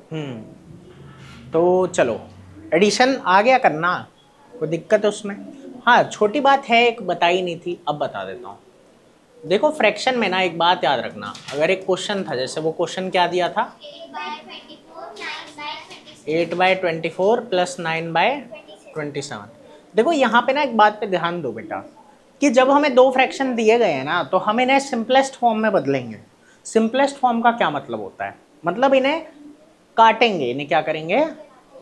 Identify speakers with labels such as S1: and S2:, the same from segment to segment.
S1: तो चलो एडिशन आ गया करना, कोई दिक्कत है उसमें? हाँ छोटी बात है, एक बताई नहीं थी, अब बता देता हूँ। देखो फ्रैक्शन में ना एक बात याद रखना, अगर एक क्वेश्चन था, जैसे वो क्वेश्चन क्या दिया था, 8/24 प्लस 9/27। देखो यहाँ पे ना एक बात पे ध्यान दो बेटा, कि जब हमें दो फ्रैक्शन दिए गए हैं ना, तो हम इन्हें सिंपलेस्ट फॉर्म में बदलेंगे। सिंपलेस्ट फॉर्म का क्या मतलब होता है? मतलब इन्हें काटेंगे, इन्हें क्या करेंगे,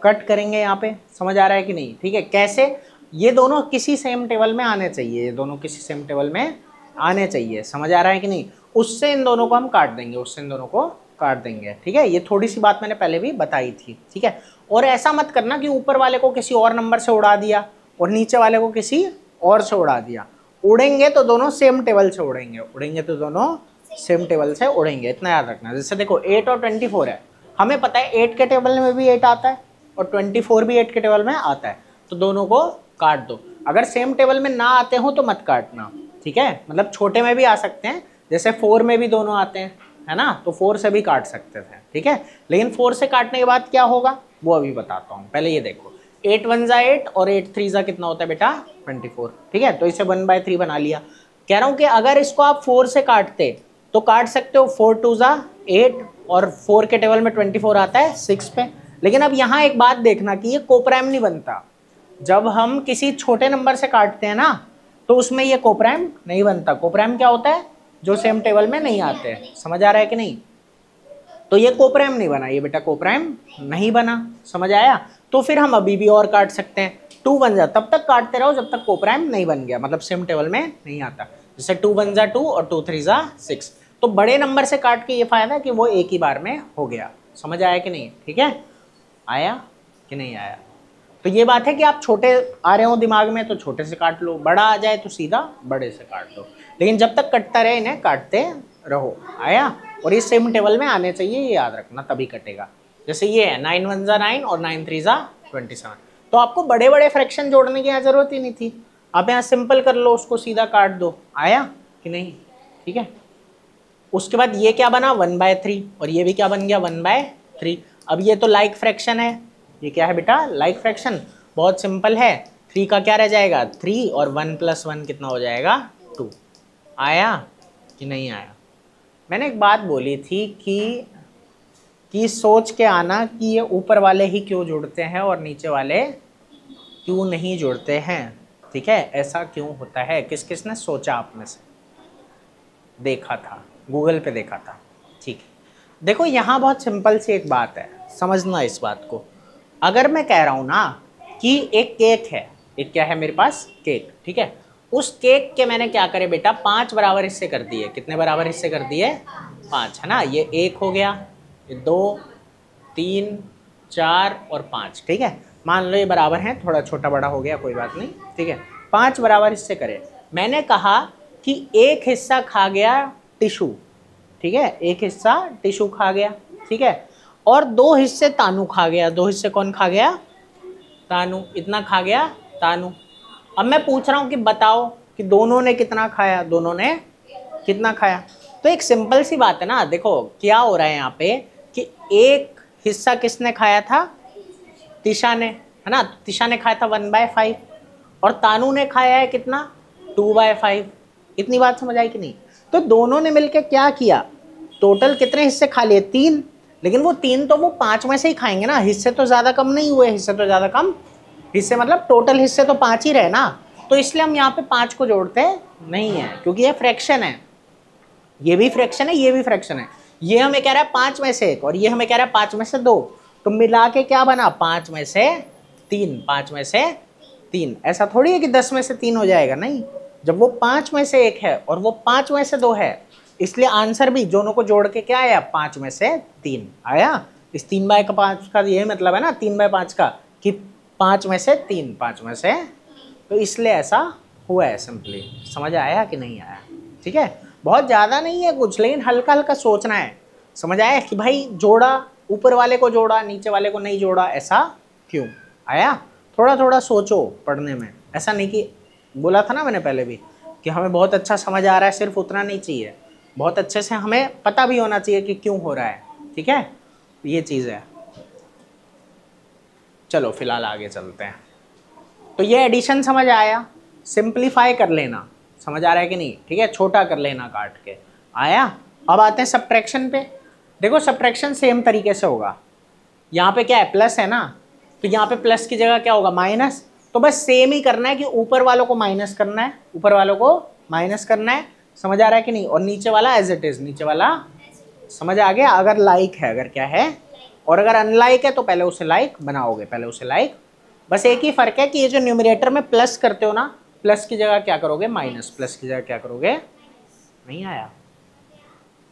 S1: कट करेंगे। यहाँ पे समझ आ रहा है कि नहीं? ठीक है, कैसे? ये दोनों किसी सेम टेबल में आने चाहिए, ये दोनों किसी सेम टेबल में आने चाहिए, समझ आ रहा है कि नहीं? उससे इन दोनों को हम काट देंगे, उससे इन दोनों को काट देंगे। ठीक है, ये थोड़ी सी बात मैंने पहले भी बताई थी। ठीक है, और ऐसा मत करना कि ऊपर वाले को किसी और नंबर से उड़ा दिया और नीचे वाले को किसी और से उड़ा दिया। उड़ेंगे तो दोनों सेम टेबल से उड़ेंगे, उड़ेंगे तो दोनों सेम टेबल से उड़ेंगे, इतना याद रखना। जैसे देखो 8 और 24 है, हमें पता है 8 के टेबल में भी 8 आता है और 24 भी 8 के टेबल में आता है, तो दोनों को काट दो। अगर सेम टेबल में ना आते हो तो मत काटना, ठीक है? मतलब छोटे में भी आ सकते हैं, जैसे 4 में भी दोनों आते हैं, है ना, तो 4 से भी काट सकते थे। ठीक है, लेकिन 4 से काटने के बाद क्या होगा वो अभी बताता हूँ, पहले ये देखो। 8 1 जा 8 और 8 3 जा कितना होता है बेटा, 24। ठीक है, तो इसे 1/3 बना लिया। कह रहा हूँ कि अगर इसको आप 4 से काटते तो काट सकते हो 4 2 जा 8 और 4 के टेबल में 24 आता है 6 पे। लेकिन अब यहाँ एक बात देखना कि ये कोप्राइम नहीं बनता। जब हम किसी छोटे नंबर से काटते हैं ना, तो उसमें ये कोप्राइम नहीं बनता। कोप्राइम क्या होता है? जो सेम टेबल में नहीं आते हैं, समझ आ रहा है कि नहीं? तो ये कोप्राइम नहीं बना, ये बेटा कोप्राइम नहीं बना, समझ आया? तो फिर हम अभी भी और काट सकते हैं। 2 1 जा, तब तक काटते रहो जब तक कोप्राइम नहीं बन गया, मतलब सेम टेबल में नहीं आता। जैसे 2 1 जा 2 और 2 3 जा 6। तो बड़े नंबर से काट के ये फायदा है कि वो एक ही बार में हो गया। समझ आया कि नहीं? ठीक है, आया कि नहीं आया? तो ये बात है कि आप छोटे आ रहे हो दिमाग में तो छोटे से काट लो, बड़ा आ जाए तो सीधा बड़े से काट लो, लेकिन जब तक कटता रहे इन्हें काटते रहो। आया? और ये सेम टेबल में आने चाहिए, ये याद रखना, तभी कटेगा। जैसे ये है 9 1 जा 9 और 9 3 जा 27। तो आपको बड़े बड़े फ्रैक्शन जोड़ने की जरूरत ही नहीं थी, आप यहाँ सिंपल कर लो, उसको सीधा काट दो। आया कि नहीं? ठीक है, उसके बाद ये क्या बना 1/3 और ये भी क्या बन गया 1/3। अब ये तो लाइक फ्रैक्शन है, ये क्या है बेटा, लाइक फ्रैक्शन। बहुत सिंपल है, 3 का क्या रह जाएगा 3 और 1 + 1 कितना हो जाएगा 2। आया कि नहीं आया? मैंने एक बात बोली थी कि सोच के आना कि ये ऊपर वाले ही क्यों जुड़ते हैं और नीचे वाले क्यों नहीं जुड़ते हैं। ठीक है, ऐसा क्यों होता है? किस किस ने सोचा आप में से? देखा था, गूगल पे देखा था। ठीक है, देखो यहाँ बहुत सिंपल सी एक बात है, समझना इस बात को। अगर मैं कह रहा हूँ ना कि एक केक है, एक क्या है मेरे पास, केक। ठीक है, उस केक के मैंने क्या करे बेटा 5 बराबर हिस्से कर दिए। कितने बराबर हिस्से कर दिए? 5, है ना। ये 1 हो गया, ये 2 3 4 और 5। ठीक है, मान लो ये बराबर हैं, थोड़ा छोटा बड़ा हो गया, कोई बात नहीं। ठीक है, 5 बराबर हिस्से करे। मैंने कहा कि एक हिस्सा खा गया टिशू। ठीक है, एक हिस्सा टिशू खा गया। ठीक है, और 2 हिस्से तानू खा गया। 2 हिस्से कौन खा गया? तानू। इतना खा गया तानू। अब मैं पूछ रहा हूँ कि बताओ कि दोनों ने कितना खाया, दोनों ने कितना खाया? तो एक सिंपल सी बात है ना, देखो क्या हो रहा है यहाँ पे कि एक हिस्सा किसने खाया था? तिशा ने, है ना। तिशा ने खाया था 1/5 और तानू ने खाया है कितना? 2/5। इतनी बात समझ आई कि नहीं? तो दोनों ने मिलकर क्या किया, टोटल कितने हिस्से खा लिए? 3। लेकिन वो 3 तो वो 5 में से ही खाएंगे ना, हिस्से तो ज़्यादा कम नहीं हुए, हिस्से तो ज़्यादा कम, हिस्से मतलब टोटल हिस्से तो 5 ही रहे ना। तो इसलिए हम यहाँ पे 5 को जोड़ते नहीं है, क्योंकि ये फ्रैक्शन है। ये भी फ्रैक्शन है, ये भी फ्रैक्शन है। ये हमें कह रहा है 5 में से 1 और ये हमें कह रहा है 5 में से 2। तो मिला के क्या बना? 5 में से 3, 5 में से 3। ऐसा थोड़ी है कि 10 में से 3 हो जाएगा, नहीं। जब वो 5 में से 1 है और वो 5 में से 2 है, इसलिए आंसर भी दोनों को जोड़ के क्या आया? 5 में से 3 आया। इस 3/5 का ये मतलब है ना, 3/5 का, कि 5 में से 3, 5 में से, तो इसलिए ऐसा हुआ है सिंपली। समझ आया कि नहीं आया? ठीक है, बहुत ज़्यादा नहीं है कुछ, लेकिन हल्का हल्का सोचना है। समझ आया कि भाई जोड़ा, ऊपर वाले को जोड़ा नीचे वाले को नहीं जोड़ा, ऐसा क्यों? आया? थोड़ा थोड़ा सोचो पढ़ने में, ऐसा नहीं कि बोला था ना मैंने पहले भी कि हमें बहुत अच्छा समझ आ रहा है, सिर्फ उतना नहीं चाहिए, बहुत अच्छे से हमें पता भी होना चाहिए कि क्यों हो रहा है। ठीक है, ये चीज़ है। चलो फिलहाल आगे चलते हैं। तो ये एडिशन समझ आया, सिंप्लीफाई कर लेना समझ आ रहा है कि नहीं, ठीक है, छोटा कर लेना काट के, आया। अब आते हैं सब्ट्रैक्शन पे। देखो सब्ट्रैक्शन सेम तरीके से होगा, यहाँ पे क्या है प्लस है ना, तो यहाँ पे प्लस की जगह क्या होगा माइनस, तो बस सेम ही करना है कि ऊपर वालों को माइनस करना है, ऊपर वालों को माइनस करना है, समझ आ रहा है कि नहीं, और नीचे वाला एज इट इज, नीचे वाला समझ आ गया। अगर लाइक है, अगर क्या है, और अगर अनलाइक है तो पहले उसे लाइक बनाओगे, पहले उसे लाइक। बस एक ही फर्क है कि ये जो न्यूमरेटर में प्लस करते हो ना, प्लस की जगह क्या करोगे माइनस, प्लस की जगह क्या करोगे, नहीं आया,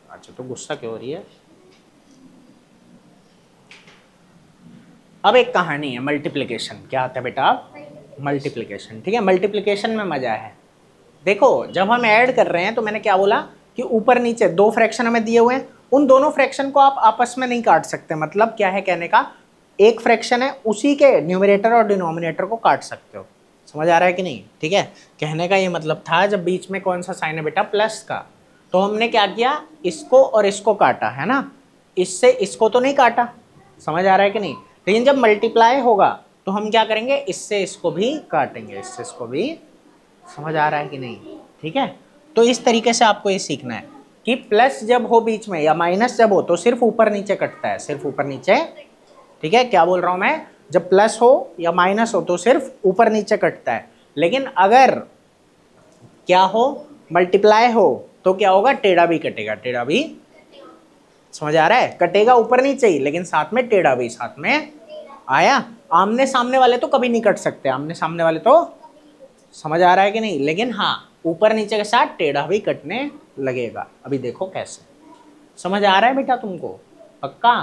S1: अच्छा तो गुस्सा क्यों हो रही है। अब एक कहानी है मल्टीप्लिकेशन, क्या आता है बेटा मल्टीप्लिकेशन, ठीक है, मल्टीप्लिकेशन में मजा है। देखो जब हम ऐड कर रहे हैं तो मैंने क्या बोला कि ऊपर नीचे दो फ्रैक्शन हमें दिए हुए हैं, उन दोनों फ्रैक्शन को आप आपस में नहीं काट सकते, मतलब क्या है कहने का, एक फ्रैक्शन है उसी के न्यूमरेटर और डिनोमिनेटर को काट सकते हो, समझ आ रहा है कि नहीं, ठीक है। कहने का ये मतलब था जब बीच में कौन सा साइन है बेटा प्लस का, तो हमने क्या किया, इसको और इसको काटा है ना, इससे इसको तो नहीं काटा, समझ आ रहा है कि नहीं। लेकिन जब मल्टीप्लाई होगा तो हम क्या करेंगे, इससे इसको भी काटेंगे, इससे इसको भी, समझ आ रहा है कि नहीं, ठीक है। तो इस तरीके से आपको ये सीखना है कि प्लस जब हो बीच में या माइनस जब हो तो सिर्फ ऊपर नीचे कटता है, सिर्फ ऊपर नीचे, ठीक है। क्या बोल रहा हूँ मैं, जब प्लस हो या माइनस हो तो सिर्फ ऊपर नीचे कटता है, लेकिन अगर क्या हो मल्टीप्लाई हो तो क्या होगा, टेढ़ा भी कटेगा, टेढ़ा भी, समझ आ रहा है, कटेगा ऊपर नीचे ही लेकिन साथ में टेढ़ा भी साथ में आया। आमने सामने वाले तो कभी नहीं कट सकते, आमने सामने वाले तो, समझ आ रहा है कि नहीं, लेकिन हाँ ऊपर नीचे के साथ टेढ़ा भी कटने लगेगा। अभी देखो कैसे, समझ आ रहा है बेटा तुमको पक्का।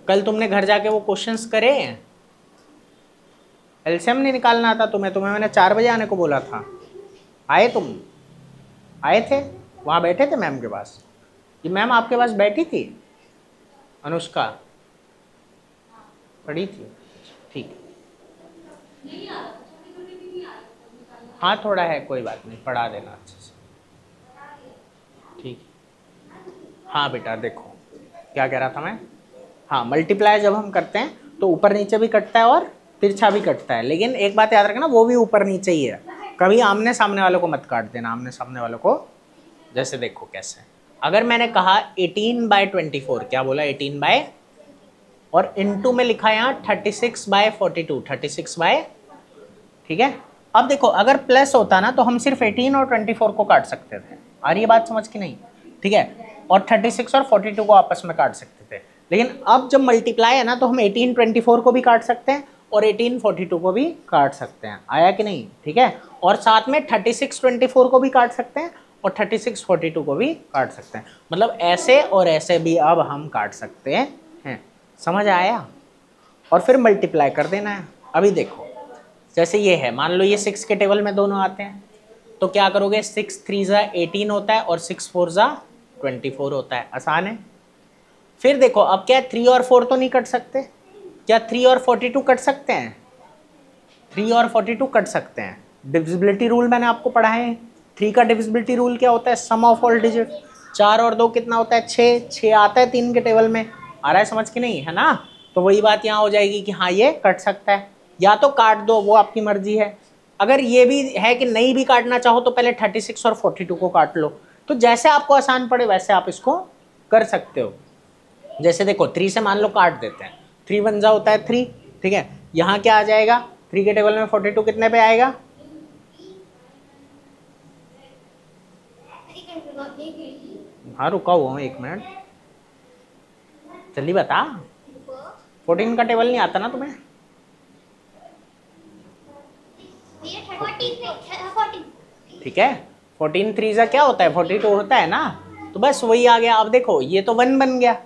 S1: कल तुमने घर जाके वो क्वेश्चंस करे, एलसीएम नहीं निकालना आता तुम्हें, मैंने 4 बजे आने को बोला था, आए तुम, आए थे, वहाँ बैठे थे मैम के पास, ये मैम आपके पास बैठी थी, अनुष्का पढ़ी थी, ठीक, हाँ थोड़ा है कोई बात नहीं, पढ़ा देना अच्छे से, ठीक। हाँ बेटा देखो क्या कह रहा था मैं, हाँ मल्टीप्लाई जब हम करते हैं तो ऊपर नीचे भी कटता है और तिरछा भी कटता है, लेकिन एक बात याद रखना वो भी ऊपर नीचे ही है, कभी आमने सामने वालों को मत काट देना, आमने सामने वालों को। जैसे देखो कैसे, अगर मैंने कहा 18/24, क्या बोला 18 बाय, और इनटू में लिखा यहाँ 36/42, 36 बाय, ठीक है। अब देखो अगर प्लस होता ना तो हम सिर्फ 18 और 24 को काट सकते थे, आ रही है बात समझ की नहीं, ठीक है, और 36 और 42 को आपस में काट सकते थे, लेकिन अब जब मल्टीप्लाई है ना तो हम 18 24 को भी काट सकते हैं और 18 42 को भी काट सकते हैं, आया कि नहीं, ठीक है, और साथ में 36 24 को भी काट सकते हैं और 36 42 को भी काट सकते हैं, मतलब ऐसे और ऐसे भी अब हम काट सकते हैं, समझ आया। और फिर मल्टीप्लाई कर देना है। अभी देखो जैसे ये है, मान लो ये 6 के टेबल में दोनों आते हैं, तो क्या करोगे, 6 3 18 होता है और 6 4 24 होता है, आसान है। फिर देखो अब क्या 3 और 4 तो नहीं कट सकते, क्या 3 और 42 कट सकते हैं, 3 और 42 कट सकते हैं, डिविजिबिलिटी रूल मैंने आपको पढ़ा है, 3 का डिविजिबिलिटी रूल क्या होता है, सम ऑफ ऑल डिजिट, 4 और 2 कितना होता है 6, 6 आता है 3 के टेबल में, आ रहा है समझ के नहीं, है ना। तो वही बात यहाँ हो जाएगी कि हाँ ये कट सकता है, या तो काट दो वो आपकी मर्जी है, अगर ये भी है कि नहीं भी काटना चाहो तो पहले 36 और 42 को काट लो, तो जैसे आपको आसान पड़े वैसे आप इसको कर सकते हो। जैसे देखो 3 से मान लो काट देते हैं, 3 1 जा होता है 3, ठीक है, यहाँ क्या आ जाएगा, 3 के टेबल में 42 कितने पे आएगा, हाँ रुका हुआ हूँ 1 मिनट, जल्दी बता, 14 का टेबल नहीं आता ना तुम्हें, ठीक है, 14 3 जा क्या होता है 42 होता है ना, तो बस वही आ गया। अब देखो ये तो 1 बन गया,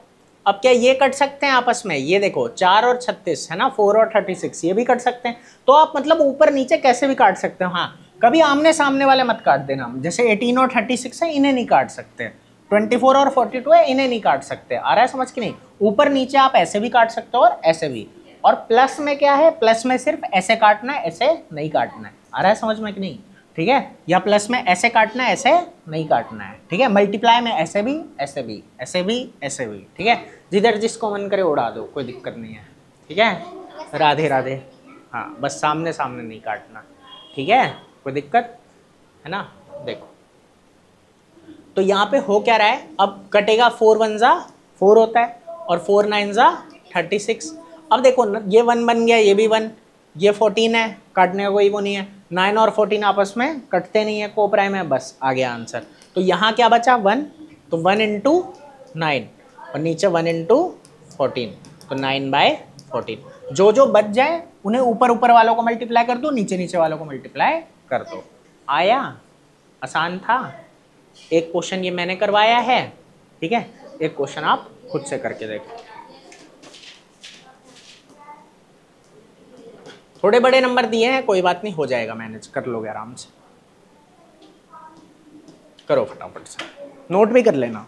S1: अब क्या ये कट सकते हैं आपस में, ये देखो 4 और 36 है ना, 4 और 36 ये भी कट सकते हैं, तो आप मतलब ऊपर नीचे कैसे भी काट सकते हो। हाँ कभी आमने सामने वाले मत काट देना, जैसे 18 और 36 है इन्हें नहीं काट सकते, 24 और 42 है इन्हें नहीं काट सकते, आ रहा है समझ की नहीं। ऊपर नीचे आप ऐसे भी काट सकते हो और ऐसे भी, और प्लस में क्या है, प्लस में सिर्फ ऐसे काटना है, ऐसे नहीं काटना है, आ रहा है समझ में कि नहीं, ठीक ठीक है, या प्लस में ऐसे काटना है, ऐसे नहीं काटना है, ठीक है। मल्टीप्लाई में ऐसे भी, ऐसे भी, ऐसे भी, ऐसे भी, ठीक है। जिधर जिसको मन करे उड़ा दो, कोई दिक्कत नहीं है, ठीक है। राधे राधे। हाँ, बस सामने सामने नहीं काटना, ठीक है, कोई दिक्कत है ना। देखो तो यहाँ पे हो क्या रहा है, अब कटेगा 4 1 जा 4 होता है और 4 9 जा 36। अब देखो ये 1 बन गया, ये भी 1, ये 14 है, काटने का कोई वो नहीं है। 9 और 14 आपस में कटते नहीं है, को प्राइम है, बस आ गया आंसर। तो यहाँ क्या बचा 1, तो 1 इंटू 9 और नीचे 1 इंटू 14, तो 9/14। जो जो बच जाए उन्हें ऊपर ऊपर वालों को मल्टीप्लाई कर दो, नीचे नीचे वालों को मल्टीप्लाई कर दो। आया, आसान था। एक क्वेश्चन ये मैंने करवाया है, ठीक है, एक क्वेश्चन आप खुद से करके देखो। थोड़े बड़े नंबर दिए हैं, कोई बात नहीं, हो जाएगा, मैनेज कर लोगे आराम से। करो फटाफट से, नोट भी कर लेना।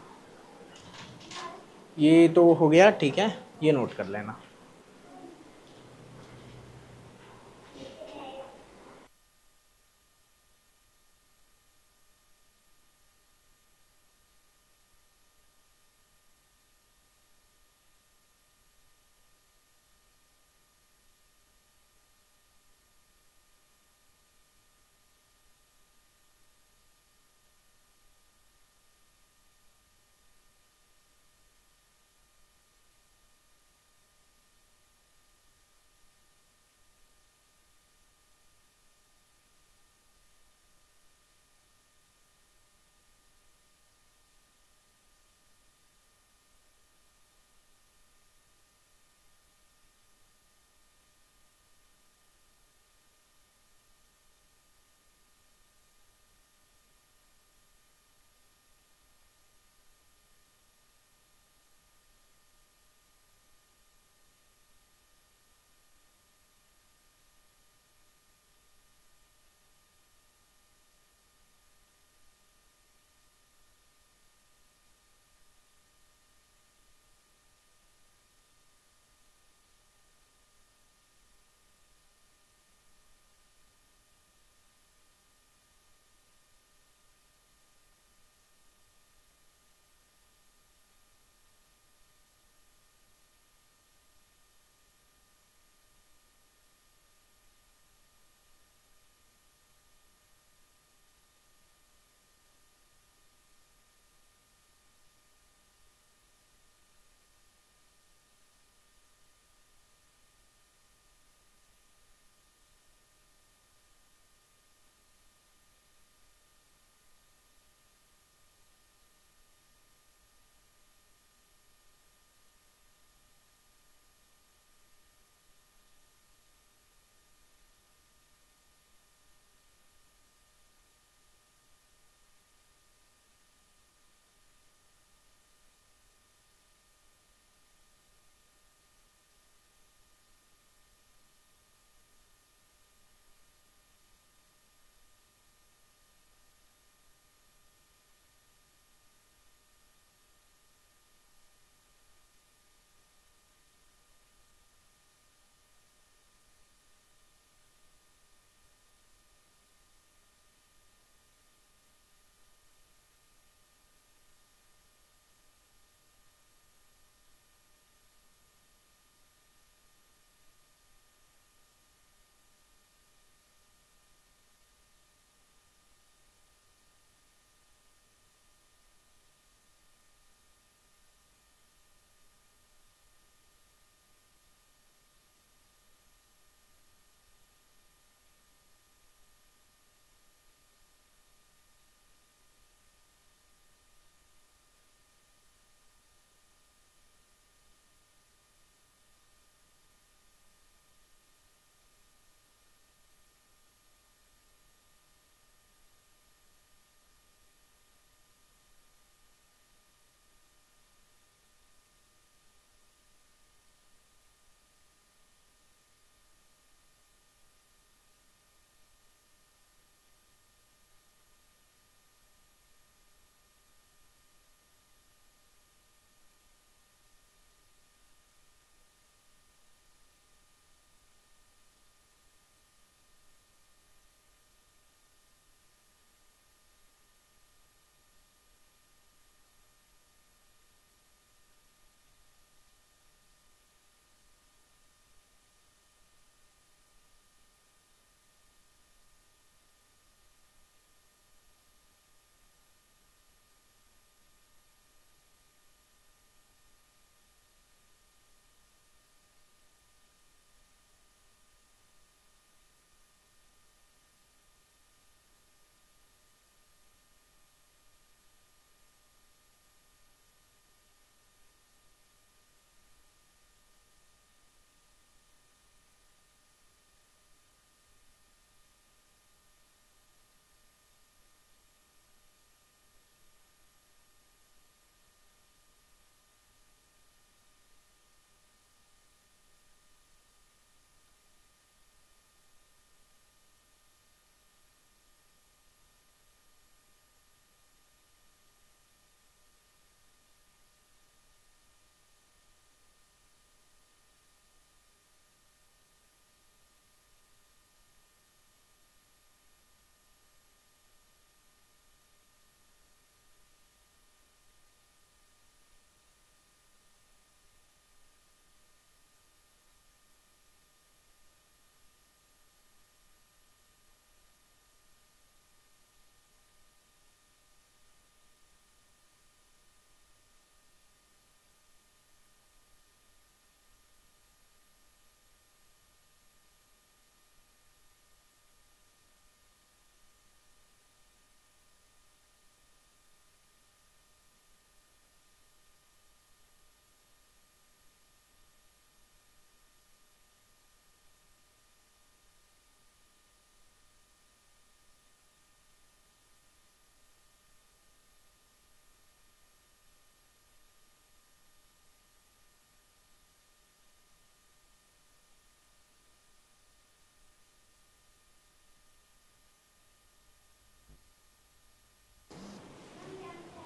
S1: ये तो हो गया, ठीक है, ये नोट कर लेना।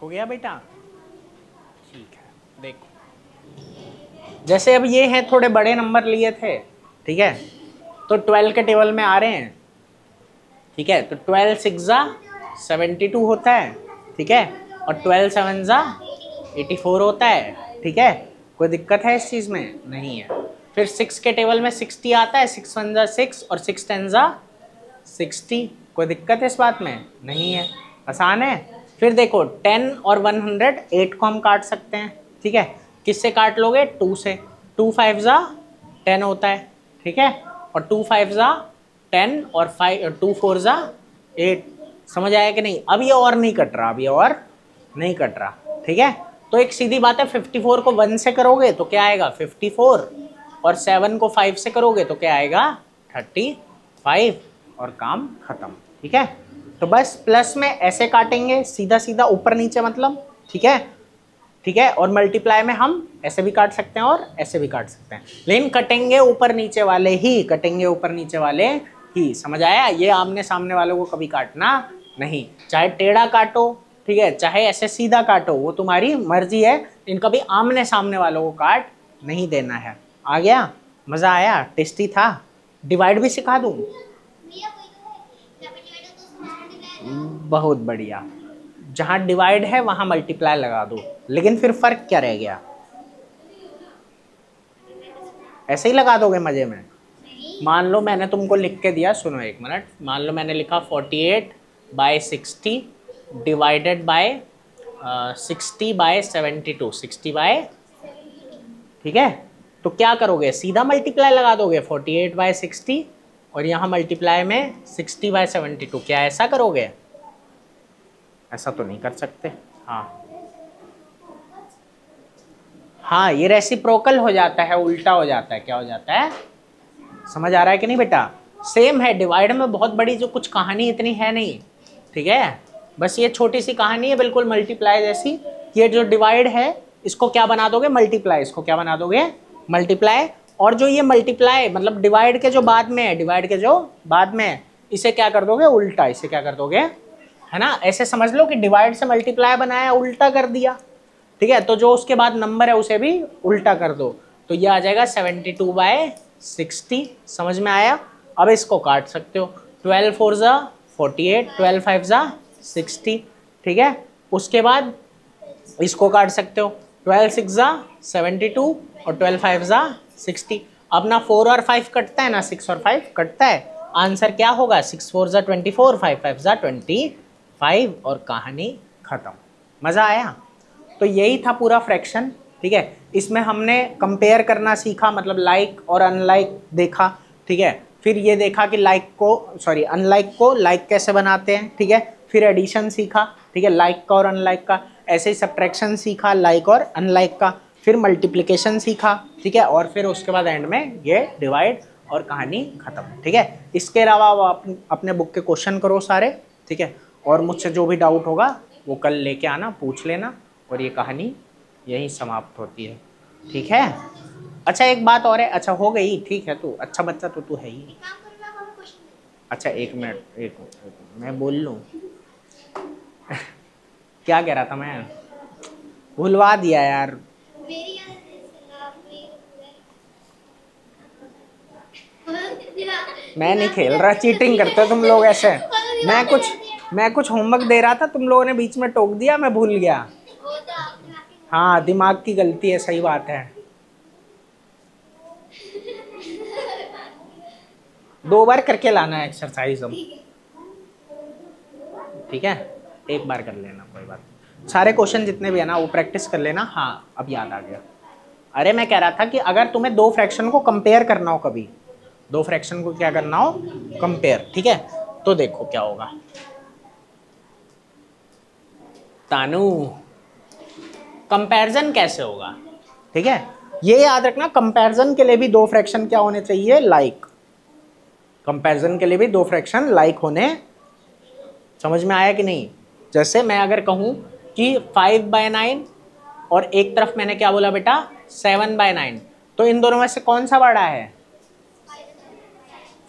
S1: हो गया बेटा? ठीक है, देखो जैसे अब ये है थोड़े बड़े नंबर लिए थे, ठीक है, तो 12 के टेबल में आ रहे हैं, ठीक है, तो 12 6 जा 72 होता है, ठीक है, और 12 7 जा 84 होता है, ठीक है, कोई दिक्कत है इस चीज़ में? नहीं है। फिर 6 के टेबल में 60 आता है, 6 1 जा 6 और 6 10 जा 60, कोई दिक्कत है इस बात में? नहीं है, आसान है। फिर देखो 10 और 108 को हम काट सकते हैं, ठीक है, किससे काट लोगे? 2 से, 2 5 जा 10 होता है, ठीक है, और 2 5 जा 10 और 2 4 जा 8, समझ आया कि नहीं? अब ये और नहीं कट रहा, अब ये और नहीं कट रहा, ठीक है। तो एक सीधी बात है, 54 को 1 से करोगे तो क्या आएगा? 54, और 7 को 5 से करोगे तो क्या आएगा? 35, और काम खत्म, ठीक है। तो बस प्लस में ऐसे काटेंगे सीधा सीधा ऊपर नीचे, मतलब, ठीक है, ठीक है, और मल्टीप्लाई में हम ऐसे भी काट सकते हैं और ऐसे भी काट सकते हैं, लेकिन कटेंगे ऊपर नीचे वाले ही, कटेंगे ऊपर नीचे वाले ही, समझ आया? ये आमने सामने वालों को कभी काटना नहीं, चाहे टेढ़ा काटो, ठीक है, चाहे ऐसे सीधा काटो, वो तुम्हारी मर्जी है, इन कभी आमने सामने वालों को काट नहीं देना है। आ गया? मज़ा आया? टेस्टी था? डिवाइड भी सिखा दूँ? बहुत बढ़िया, जहाँ डिवाइड है वहाँ मल्टीप्लाई लगा दो, लेकिन फिर फर्क क्या रह गया? ऐसे ही लगा दोगे मजे में? मान लो मैंने तुमको लिख के दिया, सुनो एक मिनट, मान लो मैंने लिखा 48/60 डिवाइडेड बाय 60/72, 60 ठीक है, तो क्या करोगे? सीधा मल्टीप्लाई लगा दोगे 48/60 और यहाँ मल्टीप्लाई में 60/72, क्या ऐसा करोगे? ऐसा तो नहीं कर सकते। हाँ, ये रेसिप्रोकल हो जाता है, उल्टा हो जाता है। क्या हो जाता है? समझ आ रहा है कि नहीं बेटा? सेम है, डिवाइड में बहुत बड़ी जो कुछ कहानी इतनी है नहीं, ठीक है, बस ये छोटी सी कहानी है बिल्कुल मल्टीप्लाई जैसी। ये जो डिवाइड है इसको क्या बना दोगे? मल्टीप्लाई। इसको क्या बना दोगे? मल्टीप्लाई। और जो ये मल्टीप्लाई मतलब डिवाइड के जो बाद में है, डिवाइड के जो बाद में है, इसे क्या कर दोगे? उल्टा। इसे क्या कर दोगे? है ना, ऐसे समझ लो कि डिवाइड से मल्टीप्लाई बनाया, उल्टा कर दिया, ठीक है, तो जो उसके बाद नंबर है उसे भी उल्टा कर दो, तो ये आ जाएगा 72/60। समझ में आया? अब इसको काट सकते हो, 12 4 जा 48, 12 5 जा 60, ठीक है, उसके बाद इसको काट सकते हो, 12 6 जा 72 और 12 5 जा 60। अब ना 4 और 5 कटता है, ना 6 और 5 कटता है, आंसर क्या होगा? 6 4 जा 24, 5 5 जा 25 और कहानी खत्म। मज़ा आया? तो यही था पूरा फ्रैक्शन, ठीक है। इसमें हमने कंपेयर करना सीखा, मतलब लाइक और अनलाइक देखा, ठीक है, फिर ये देखा कि अनलाइक को लाइक कैसे बनाते हैं, ठीक है, फिर एडिशन सीखा, ठीक है, लाइक का और अनलाइक का, ऐसे ही सब्ट्रैक्शन सीखा लाइक और अनलाइक का, फिर मल्टीप्लिकेशन सीखा, ठीक है, और फिर उसके बाद एंड में ये डिवाइड और कहानी खत्म, ठीक है। इसके अलावा आप अपने बुक के क्वेश्चन करो सारे, ठीक है, और मुझसे जो भी डाउट होगा वो कल लेके आना, पूछ लेना, और ये कहानी यही समाप्त होती है, ठीक है। अच्छा एक बात और है, अच्छा हो गई, ठीक है, तू अच्छा बच्चा तो तू है ही। अच्छा एक मिनट मैं बोल लूँ क्या कह रहा था मैं? भूलवा दिया यार। मैं नहीं खेल रहा, चीटिंग करते हो तुम लोग ऐसे। मैं कुछ होमवर्क दे रहा था, तुम लोगों ने बीच में टोक दिया, मैं भूल गया। हाँ, दिमाग की गलती है, सही बात है। 2 बार करके लाना है एक्सरसाइज हम, ठीक है, एक बार कर लेना, कोई बात नहीं। सारे क्वेश्चन जितने भी है ना वो प्रैक्टिस कर लेना। हाँ अब याद आ गया, अरे मैं कह रहा था कि अगर तुम्हें 2 फ्रैक्शन को कंपेयर करना हो, कभी 2 फ्रैक्शन को क्या करना हो? कंपेयर, ठीक है, तो देखो क्या होगा। तानू, कंपैरिजन कैसे होगा? ठीक है, ये याद रखना, कंपैरिजन के लिए भी 2 फ्रैक्शन क्या होने चाहिए? लाइक। कंपैरिजन के लिए भी 2 फ्रैक्शन लाइक होने, समझ में आया कि नहीं? जैसे मैं अगर कहूँ कि 5/9 और एक तरफ मैंने क्या बोला बेटा? 7/9, तो इन दोनों में से कौन सा बड़ा है?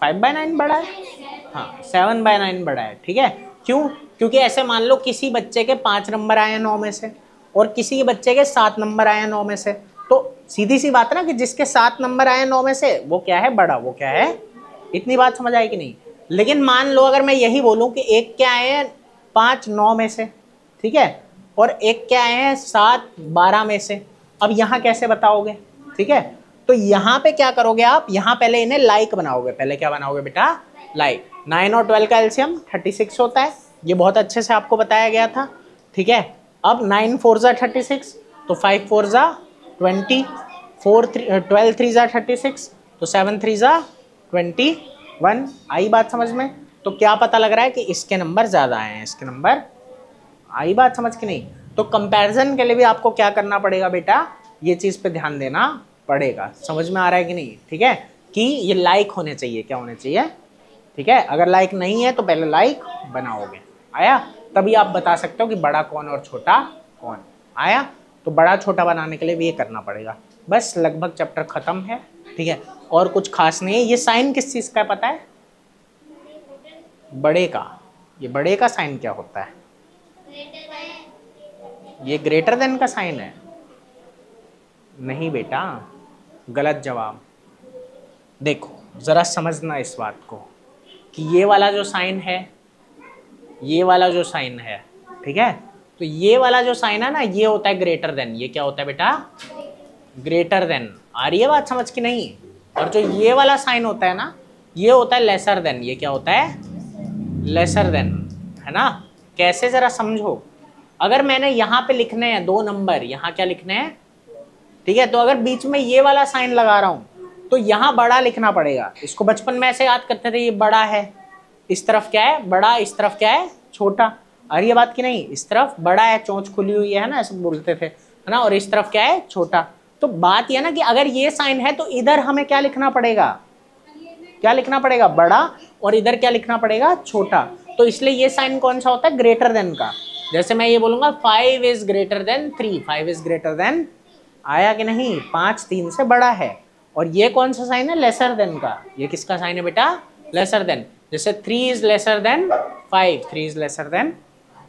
S1: 5/9 बड़ा है। हाँ, 7/9 बड़ा है, ठीक है। क्यों? क्योंकि ऐसे मान लो किसी बच्चे के 5 नंबर आए 9 में से और किसी के बच्चे के 7 नंबर आए 9 में से, तो सीधी सी बात है ना कि जिसके 7 नंबर आए 9 में से वो क्या है, बड़ा, वो क्या है। इतनी बात समझ आई कि नहीं। लेकिन मान लो अगर मैं यही बोलूं कि एक क्या आए हैं 5 9 में से, ठीक है, और एक क्या आए हैं 7 12 में से, अब यहाँ कैसे बताओगे, ठीक है। तो यहाँ पे क्या करोगे आप, यहाँ पहले इन्हें लाइक बनाओगे। पहले क्या बनाओगे बेटा, लाइक। 9 और 12 का एलसीएम 36 होता है, ये बहुत अच्छे से आपको बताया गया था, ठीक है। अब 9 4 जा 36, तो 5 4 जा 20, 12 3 जा 36, तो 7 3 जा 21। आई बात समझ में। तो क्या पता लग रहा है कि इसके नंबर ज़्यादा आए हैं, इसके नंबर। आई बात समझ के नहीं। तो कंपैरिजन के लिए भी आपको क्या करना पड़ेगा बेटा, ये चीज़ पे ध्यान देना पड़ेगा। समझ में आ रहा है कि नहीं, ठीक है, कि ये लाइक होने चाहिए, क्या होने चाहिए, ठीक है। अगर लाइक नहीं है तो पहले लाइक बनाओगे, आया, तभी आप बता सकते हो कि बड़ा कौन और छोटा कौन। आया, तो बड़ा छोटा बनाने के लिए भी ये करना पड़ेगा। बस लगभग चैप्टर खत्म है, ठीक है, और कुछ खास नहीं है। ये साइन किस चीज़ का है पता है, बड़े का। ये बड़े का साइन क्या होता है, ये ग्रेटर देन का साइन है। नहीं बेटा, गलत जवाब। देखो जरा समझना इस बात को कि ये वाला जो साइन है, ये वाला जो साइन है, ठीक है, तो ये वाला जो साइन है ना, ये होता है ग्रेटर देन। ये क्या होता है बेटा, ग्रेटर देन। आ रही है बात समझ की नहीं। और जो ये वाला साइन होता है ना, ये होता है लेसर देन। ये क्या होता है, लेसर देन, है ना। कैसे, जरा समझो। अगर मैंने यहाँ पे लिखने हैं 2 नंबर, यहाँ क्या लिखने हैं, ठीक है, तो अगर बीच में ये वाला साइन लगा रहा हूँ तो यहाँ बड़ा लिखना पड़ेगा। इसको बचपन में ऐसे याद करते थे, ये बड़ा है, इस तरफ क्या है बड़ा, इस तरफ क्या है छोटा। और ये बात की नहीं, इस तरफ बड़ा है, चोंच खुली हुई है ना, ऐसे बोलते थे, है ना, और इस तरफ क्या है छोटा। तो बात यह ना कि अगर ये साइन है तो इधर हमें क्या लिखना पड़ेगा, क्या लिखना पड़ेगा, बड़ा, और इधर क्या लिखना पड़ेगा, छोटा। तो इसलिए ये साइन कौन सा होता है, ग्रेटर देन का। जैसे मैं ये बोलूंगा 5 is greater than 3, 5 is greater than, आया कि नहीं, 5 3 से बड़ा है। और ये कौन सा साइन है, लेसर देन का। ये किसका साइन है बेटा, लेसर देन। जैसे 3 is lesser than 5, 3 is lesser than,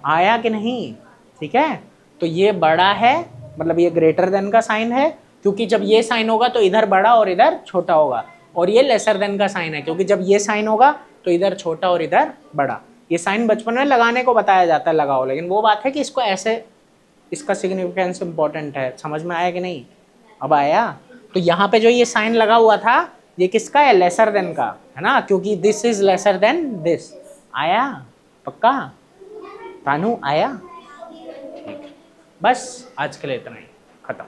S1: आया कि नहीं, ठीक है। तो ये बड़ा है, मतलब ये ग्रेटर देन का साइन है, क्योंकि जब ये साइन होगा तो इधर बड़ा और इधर छोटा होगा। और ये लेसर देन का साइन है, क्योंकि जब ये साइन होगा तो इधर छोटा और इधर बड़ा। ये साइन बचपन में लगाने को बताया जाता है, लगाओ, लेकिन वो बात है कि इसको ऐसे, इसका सिग्निफिकेंस इंपॉर्टेंट है। समझ में आया कि नहीं, अब आया। तो यहाँ पे जो ये साइन लगा हुआ था, ये किसका है, लेसर देन का, है ना, क्योंकि this is lesser than this. आया, पक्का, तानू आया, ठीक है। बस आज के लिए इतना ही, खत्म।